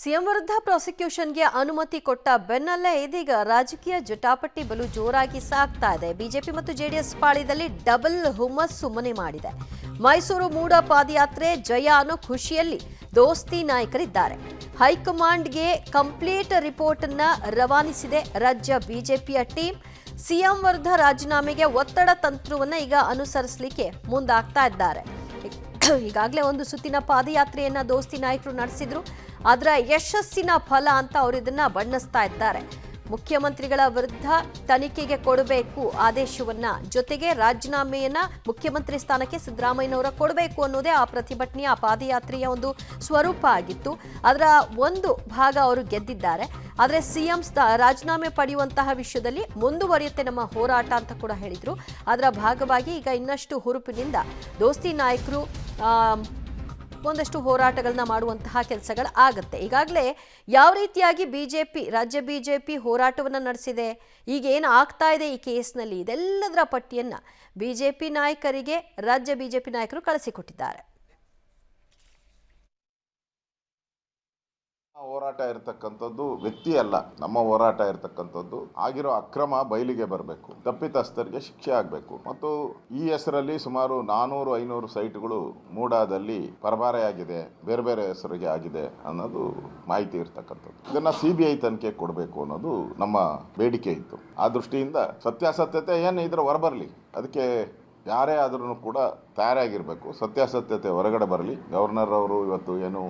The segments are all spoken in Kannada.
ಸಿಎಂ ವಿರುದ್ಧ ಪ್ರಾಸಿಕ್ಯೂಷನ್ಗೆ ಅನುಮತಿ ಕೊಟ್ಟ ಬೆನ್ನಲ್ಲೇ ಇದೀಗ ರಾಜಕೀಯ ಜಟಾಪಟಿ ಬಲು ಜೋರಾಗಿ ಸಾಗ್ತಾ ಇದೆ. ಬಿಜೆಪಿ ಮತ್ತು ಜೆಡಿಎಸ್ ಪಾಳ್ಯದಲ್ಲಿ ಡಬಲ್ ಹುಮ್ಮಸ್ಸು ಮನೆ ಮಾಡಿದೆ. ಮೈಸೂರು ಮೂಡ ಪಾದಯಾತ್ರೆ ಜಯ ಅನ್ನೋ ಖುಷಿಯಲ್ಲಿ ದೋಸ್ತಿ ನಾಯಕರಿದ್ದಾರೆ. ಹೈಕಮಾಂಡ್ಗೆ ಕಂಪ್ಲೀಟ್ ರಿಪೋರ್ಟ್ ಅನ್ನ ರವಾನಿಸಿದೆ ರಾಜ್ಯ ಬಿಜೆಪಿಯ ಟೀಮ್. ಸಿಎಂ ವಿರುದ್ಧ ರಾಜೀನಾಮೆಗೆ ಒತ್ತಡ ತಂತ್ರವನ್ನ ಈಗ ಅನುಸರಿಸಲಿಕ್ಕೆ ಮುಂದಾಗ್ತಾ ಇದ್ದಾರೆ. ಈಗಾಗಲೇ ಒಂದು ಸುತ್ತಿನ ಪಾದಯಾತ್ರೆಯನ್ನ ದೋಸ್ತಿ ನಾಯಕರು ನಡೆಸಿದ್ರು. ಅದರ ಯಶಸ್ಸಿನ ಫಲ ಅಂತ ಅವರು ಇದನ್ನ ಬಣ್ಣಿಸ್ತಾ ಇದ್ದಾರೆ. ಮುಖ್ಯಮಂತ್ರಿಗಳ ವಿರುದ್ಧ ತನಿಖೆಗೆ ಕೊಡಬೇಕು ಆದೇಶವನ್ನ, ಜೊತೆಗೆ ರಾಜೀನಾಮೆಯನ್ನ ಮುಖ್ಯಮಂತ್ರಿ ಸ್ಥಾನಕ್ಕೆ ಸಿದ್ದರಾಮಯ್ಯನವರ ಕೊಡಬೇಕು ಅನ್ನೋದೇ ಆ ಪ್ರತಿಭಟನೆಯ ಆ ಪಾದಯಾತ್ರೆಯ ಒಂದು ಸ್ವರೂಪ ಆಗಿತ್ತು. ಅದರ ಒಂದು ಭಾಗ ಅವರು ಗೆದ್ದಿದ್ದಾರೆ. ಆದರೆ ಸಿಎಂ ರಾಜೀನಾಮೆ ಪಡೆಯುವಂತಹ ವಿಷಯದಲ್ಲಿ ಮುಂದುವರಿಯುತ್ತೆ ನಮ್ಮ ಹೋರಾಟ ಅಂತ ಕೂಡ ಹೇಳಿದ್ರು. ಅದರ ಭಾಗವಾಗಿ ಈಗ ಇನ್ನಷ್ಟು ಹುರುಪಿನಿಂದ ದೋಸ್ತಿ ನಾಯಕರು ಒಂದಷ್ಟು ಹೋರಾಟಗಳನ್ನ ಮಾಡುವಂತಹ ಕೆಲಸಗಳು ಆಗುತ್ತೆ. ಈಗಾಗಲೇ ಯಾವ ರೀತಿಯಾಗಿ ರಾಜ್ಯ ಬಿಜೆಪಿ ಹೋರಾಟವನ್ನು ನಡೆಸಿದೆ, ಈಗ ಏನು ಆಗ್ತಾ ಇದೆ ಈ ಕೇಸ್ನಲ್ಲಿ, ಇದೆಲ್ಲದರ ಪಟ್ಟಿಯನ್ನ ಬಿಜೆಪಿ ನಾಯಕರಿಗೆ ರಾಜ್ಯ ಬಿಜೆಪಿ ನಾಯಕರು ಕಳಿಸಿಕೊಟ್ಟಿದ್ದಾರೆ. ಹೋರಾಟ ಇರತಕ್ಕಂಥದ್ದು ವ್ಯಕ್ತಿ ಅಲ್ಲ, ನಮ್ಮ ಹೋರಾಟ ಇರತಕ್ಕಂಥದ್ದು ಆಗಿರೋ ಅಕ್ರಮ ಬಯಲಿಗೆ ಬರಬೇಕು, ತಪ್ಪಿತಸ್ಥರಿಗೆ ಶಿಕ್ಷೆ ಆಗಬೇಕು. ಮತ್ತು ಈ ಹೆಸರಲ್ಲಿ ಸುಮಾರು 400-500 ಸೈಟ್ಗಳು ಮೂಡಾದಲ್ಲಿ ಪರಭಾರೆಯಾಗಿದೆ, ಬೇರೆ ಬೇರೆ ಹೆಸರಿಗೆ ಆಗಿದೆ ಅನ್ನೋದು ಮಾಹಿತಿ ಇರತಕ್ಕಂಥದ್ದು. ಇದನ್ನ CBI ತನಿಖೆ ಕೊಡಬೇಕು ಅನ್ನೋದು ನಮ್ಮ ಬೇಡಿಕೆ ಇತ್ತು. ಆ ದೃಷ್ಟಿಯಿಂದ ಸತ್ಯಾಸತ್ಯತೆ ಏನು ಇದ್ರ ಹೊರಬರಲಿ, ಅದಕ್ಕೆ ಯಾರೇ ಆದ್ರೂ ಕೂಡ ತಯಾರಾಗಿರಬೇಕು. ಸತ್ಯಾಸತ್ಯತೆ ಹೊರಗಡೆ ಬರಲಿ. ಗವರ್ನರ್ ಅವರು ಇವತ್ತು ಏನು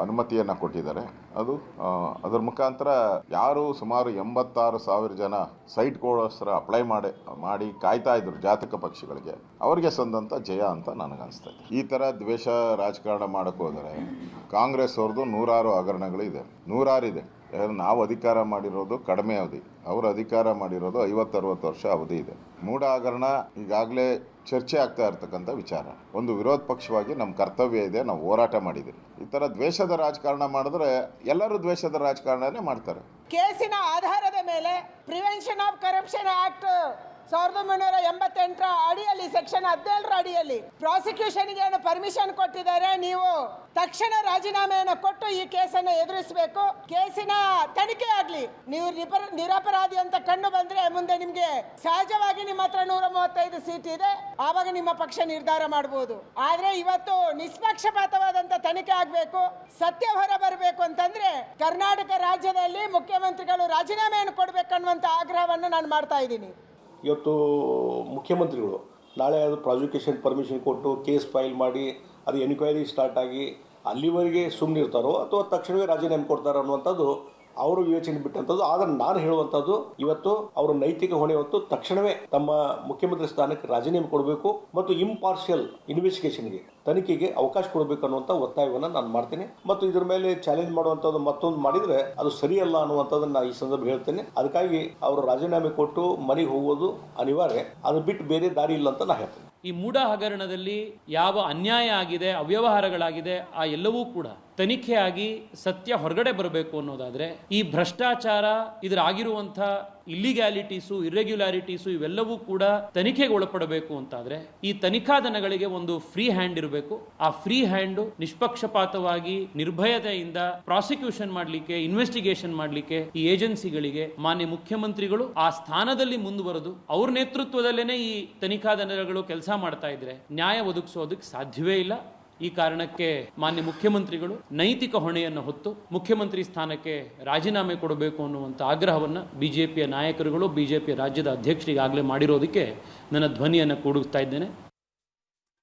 ಅನುಮತಿಯನ್ನು ಕೊಟ್ಟಿದ್ದಾರೆ, ಅದರ ಮುಖಾಂತರ ಯಾರು ಸುಮಾರು 86,000 ಜನ ಸೈಟ್ಗೋಸ್ಕರ ಅಪ್ಲೈ ಮಾಡಿ ಕಾಯ್ತಾ ಇದ್ರು ಜಾತಕ ಪಕ್ಷಿಗಳಿಗೆ, ಅವರಿಗೆ ಸಂದಂಥ ಜಯ ಅಂತ ನನಗನ್ನಿಸ್ತಾ ಇದೆ. ಈ ಥರ ದ್ವೇಷ ರಾಜಕಾರಣ ಮಾಡೋಕ್ಕೆ ಹೋದರೆ ಕಾಂಗ್ರೆಸ್ ಅವ್ರದ್ದು 100 ಹಗರಣಗಳು ಇದೆ, 100 ಇದೆ. ನಾವು ಅಧಿಕಾರ ಮಾಡಿರೋದು ಕಡಿಮೆ ಅವಧಿ, ಅವರು ಅಧಿಕಾರ ಮಾಡಿರೋದು 50-60 ವರ್ಷ ಅವಧಿ ಇದೆ. ಮೂಢ ಹಗರಣ ಈಗಾಗಲೇ ಚರ್ಚೆ ಆಗ್ತಾ ಇರ್ತಕ್ಕಂಥ ವಿಚಾರ. ಒಂದು ವಿರೋಧ ಪಕ್ಷವಾಗಿ ನಮ್ಮ ಕರ್ತವ್ಯ ಇದೆ, ನಾವು ಹೋರಾಟ ಮಾಡಿದ್ದೀವಿ. ಈ ಥರ ದ್ವೇಷದ ರಾಜಕಾರಣ ಮಾಡಿದ್ರೆ ಎಲ್ಲರೂ ದ್ವೇಷದ ರಾಜಕಾರಣನೇ ಮಾಡ್ತಾರೆ. ಕೇಸಿನ ಆಧಾರದ ಮೇಲೆ ಪ್ರಿವೆನ್ಷನ್ ಆಫ್ ಕರಪ್ಷನ್ ಆಕ್ಟ್ 1988 ಅಡಿಯಲ್ಲಿ ಸೆಕ್ಷನ್ 17 ಅಡಿಯಲ್ಲಿ ಪ್ರಾಸಿಕ್ಯೂಷನ್ಗೆ ಏನು ಪರ್ಮಿಷನ್ ಕೊಟ್ಟಿದ್ದಾರೆ. ನೀವು ತಕ್ಷಣ ರಾಜೀನಾಮೆಯನ್ನು ಕೊಟ್ಟು ಈ ಕೇಸನ್ನು ಎದುರಿಸಬೇಕು. ಕೇಸಿನ ತನಿಖೆ ಆಗಲಿ. ನೀವು ನಿರಪರಾಧಿ ಅಂತ ಕಂಡು ಬಂದ್ರೆ ಮುಂದೆ ನಿಮ್ಗೆ ಸಹಜವಾಗಿ ನಿಮ್ಮ ಹತ್ರ 135 ಸೀಟ್ ಇದೆ, ಆವಾಗ ನಿಮ್ಮ ಪಕ್ಷ ನಿರ್ಧಾರ ಮಾಡಬಹುದು. ಆದ್ರೆ ಇವತ್ತು ನಿಷ್ಪಕ್ಷಪಾತವಾದಂತ ತನಿಖೆ ಆಗಬೇಕು, ಸತ್ಯ ಹೊರ ಬರಬೇಕು ಅಂತಂದ್ರೆ ಕರ್ನಾಟಕ ರಾಜ್ಯದಲ್ಲಿ ಮುಖ್ಯಮಂತ್ರಿಗಳು ರಾಜೀನಾಮೆಯನ್ನು ಕೊಡಬೇಕನ್ನುವಂತ ಆಗ್ರಹವನ್ನು ನಾನು ಮಾಡ್ತಾ ಇದ್ದೀನಿ. ಇವತ್ತು ಮುಖ್ಯಮಂತ್ರಿಗಳು ನಾಳೆ ಅದು ಪ್ರಾಸಿಕ್ಯೂಷನ್ ಪರ್ಮಿಷನ್ ಕೊಟ್ಟು ಕೇಸ್ ಫೈಲ್ ಮಾಡಿ ಅದು ಎನ್ಕ್ವೈರಿ ಸ್ಟಾರ್ಟ್ ಆಗಿ ಅಲ್ಲಿವರೆಗೆ ಸುಮ್ಮನಿರ್ತಾರೋ ಅಥವಾ ತಕ್ಷಣವೇ ರಾಜೀನಾಮೆ ಕೊಡ್ತಾರೋ ಅನ್ನುವಂಥದ್ದು ಅವರು ಯೋಚನೆ ಬಿಟ್ಟಂಥದ್ದು. ಆದರೆ ನಾನು ಹೇಳುವಂಥದ್ದು ಇವತ್ತು ಅವರ ನೈತಿಕ ಹೊಣೆ ಹೊತ್ತು ತಕ್ಷಣವೇ ತಮ್ಮ ಮುಖ್ಯಮಂತ್ರಿ ಸ್ಥಾನಕ್ಕೆ ರಾಜೀನಾಮೆ ಕೊಡಬೇಕು ಮತ್ತು ಇಂಪಾರ್ಷಿಯಲ್ ಇನ್ವೆಸ್ಟಿಗೇಷನ್ಗೆ, ತನಿಖೆಗೆ ಅವಕಾಶ ಕೊಡಬೇಕು ಅನ್ನುವಂಥ ಒತ್ತಾಯವನ್ನು ನಾನು ಮಾಡ್ತೇನೆ. ಮತ್ತು ಇದ್ರ ಮೇಲೆ ಚಾಲೆಂಜ್ ಮಾಡುವಂಥದ್ದು ಮತ್ತೊಂದು ಮಾಡಿದರೆ ಅದು ಸರಿಯಲ್ಲ ಅನ್ನುವಂಥದ್ದನ್ನು ಈ ಸಂದರ್ಭ ಹೇಳ್ತೇನೆ. ಅದಕ್ಕಾಗಿ ಅವರು ರಾಜೀನಾಮೆ ಕೊಟ್ಟು ಮನೆಗೆ ಹೋಗೋದು ಅನಿವಾರ್ಯ, ಅದು ಬಿಟ್ಟು ಬೇರೆ ದಾರಿ ಇಲ್ಲ ಅಂತ ನಾನು ಹೇಳ್ತೇನೆ. ಈ ಮೂಢ ಹಗರಣದಲ್ಲಿ ಯಾವ ಅನ್ಯಾಯ ಆಗಿದೆ, ಅವ್ಯವಹಾರಗಳಾಗಿದೆ, ಆ ಎಲ್ಲವೂ ಕೂಡ ತನಿಖೆಯಾಗಿ ಸತ್ಯ ಹೊರಗಡೆ ಬರಬೇಕು ಅನ್ನೋದಾದ್ರೆ ಈ ಭ್ರಷ್ಟಾಚಾರ, ಇದರಾಗಿರುವಂಥ ಇಲ್ಲಿಗ್ಯಾಲಿಟೀಸು, ಇರ್ರೆಗ್ಯುಲಾರಿಟೀಸು ಇವೆಲ್ಲವೂ ಕೂಡ ತನಿಖೆಗೆ ಒಳಪಡಬೇಕು ಅಂತಾದ್ರೆ ಈ ತನಿಖಾ ದನಗಳಿಗೆ ಒಂದು ಫ್ರೀ ಹ್ಯಾಂಡ್ ಇರಬೇಕು. ಆ ಫ್ರೀ ಹ್ಯಾಂಡ್ ನಿಷ್ಪಕ್ಷಪಾತವಾಗಿ ನಿರ್ಭಯತೆಯಿಂದ ಪ್ರಾಸಿಕ್ಯೂಷನ್ ಮಾಡಲಿಕ್ಕೆ, ಇನ್ವೆಸ್ಟಿಗೇಷನ್ ಮಾಡಲಿಕ್ಕೆ ಈ ಏಜೆನ್ಸಿಗಳಿಗೆ ಮಾನ್ಯ ಮುಖ್ಯಮಂತ್ರಿಗಳು ಆ ಸ್ಥಾನದಲ್ಲಿ ಮುಂದುವರೆದು ಅವ್ರ ನೇತೃತ್ವದಲ್ಲೇನೆ ಈ ತನಿಖಾ ದನಗಳು ಕೆಲಸ ಮಾಡ್ತಾ ಇದ್ರೆ ನ್ಯಾಯ ಒದಗಿಸೋದಕ್ಕೆ ಸಾಧ್ಯವೇ ಇಲ್ಲ. ಈ ಕಾರಣಕ್ಕೆ ಮಾನ್ಯ ಮುಖ್ಯಮಂತ್ರಿಗಳು ನೈತಿಕ ಹೊಣೆಯನ್ನು ಹೊತ್ತು ಮುಖ್ಯಮಂತ್ರಿ ಸ್ಥಾನಕ್ಕೆ ರಾಜೀನಾಮೆ ಕೊಡಬೇಕು ಅನ್ನುವಂಥ ಆಗ್ರಹವನ್ನು ಬಿಜೆಪಿಯ ನಾಯಕರುಗಳು, ಬಿಜೆಪಿಯ ರಾಜ್ಯದ ಅಧ್ಯಕ್ಷರಿಗಾಗಲೇ ಮಾಡಿರೋದಕ್ಕೆ ನನ್ನ ಧ್ವನಿಯನ್ನು ಕೂಡಿಸ್ತಾ ಇದ್ದೇನೆ.